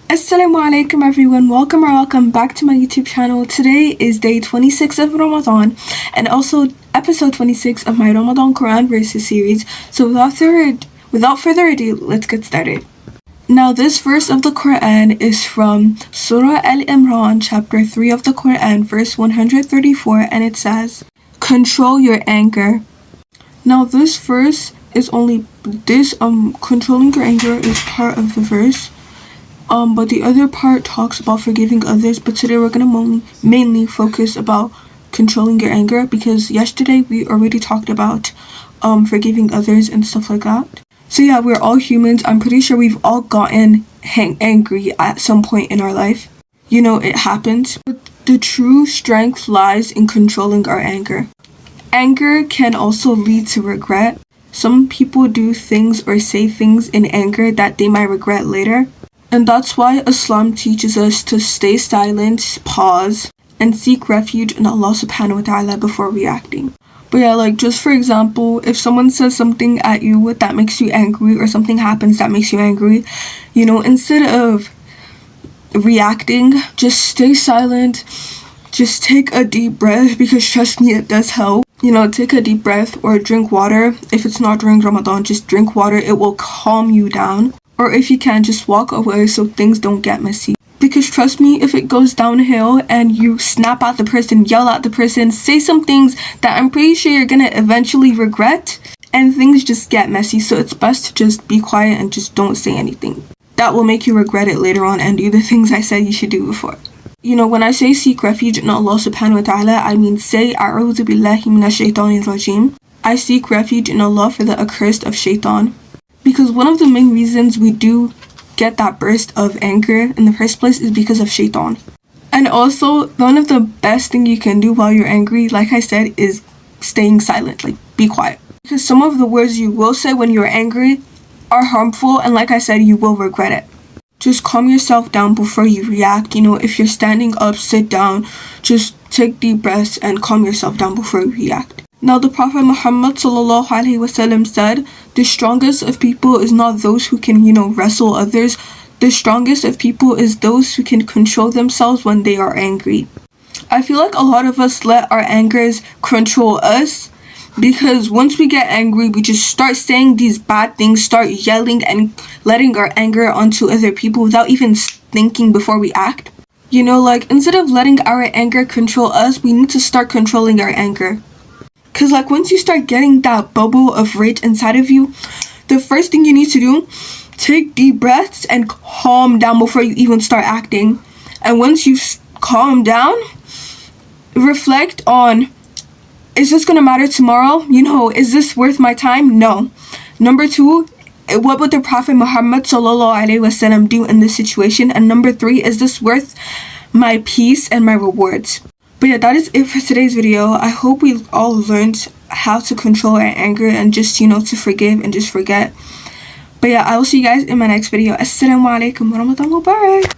Assalamu alaikum everyone, welcome back to my YouTube channel. Today is day 26 of Ramadan and also episode 26 of my Ramadan Quran verses series. So without further ado, let's get started. Now this verse of the Quran is from Surah Al-Imran chapter 3 of the Quran verse 134, and it says, "Control your anger." Now this verse is controlling your anger is part of the verse. But the other part talks about forgiving others, but today we're gonna mainly focus about controlling your anger, because yesterday we already talked about forgiving others and stuff like that. So yeah, we're all humans. I'm pretty sure we've all gotten angry at some point in our life. You know, it happens. But the true strength lies in controlling our anger. Anger can also lead to regret. Some people do things or say things in anger that they might regret later. And that's why Islam teaches us to stay silent, pause, and seek refuge in Allah subhanahu wa ta'ala before reacting. But yeah, like just for example, if someone says something at you that makes you angry, or something happens that makes you angry, you know, instead of reacting, just stay silent, just take a deep breath, because trust me, it does help. You know, take a deep breath or drink water. If it's not during Ramadan, just drink water, it will calm you down. Or if you can, just walk away so things don't get messy. Because trust me, if it goes downhill and you snap at the person, yell at the person, say some things that I'm pretty sure you're gonna eventually regret, and things just get messy. So it's best to just be quiet and just don't say anything. That will make you regret it later on and do the things I said you should do before. You know, when I say seek refuge in Allah subhanahu wa ta'ala, I mean say A'udhu billahi minash shaitanir rajim. I seek refuge in Allah for the accursed of shaitan. Because one of the main reasons we do get that burst of anger in the first place is because of shaitan. And also, one of the best thing you can do while you're angry, like I said, is staying silent, like be quiet. Because some of the words you will say when you're angry are harmful, and like I said, you will regret it. Just calm yourself down before you react. You know, if you're standing up, sit down, just take deep breaths and calm yourself down before you react. Now the Prophet Muhammad sallallahu alaihi wasallam said, the strongest of people is not those who can, wrestle others. The strongest of people is those who can control themselves when they are angry. I feel like a lot of us let our angers control us, because once we get angry, we just start saying these bad things, start yelling and letting our anger onto other people without even thinking before we act. You know, like instead of letting our anger control us, we need to start controlling our anger. Because like once you start getting that bubble of rage inside of you, the first thing you need to do, take deep breaths and calm down before you even start acting. And once you calm down, reflect on, is this going to matter tomorrow? You know, is this worth my time? No. Number 2, what would the Prophet Muhammad sallallahu alaihi wasallam do in this situation? And number 3, is this worth my peace and my rewards? But yeah, that is it for today's video. I hope we all learned how to control our anger and just, to forgive and just forget. But yeah, I will see you guys in my next video. Assalamu alaikum wa rahmatullahi wa barakatuh.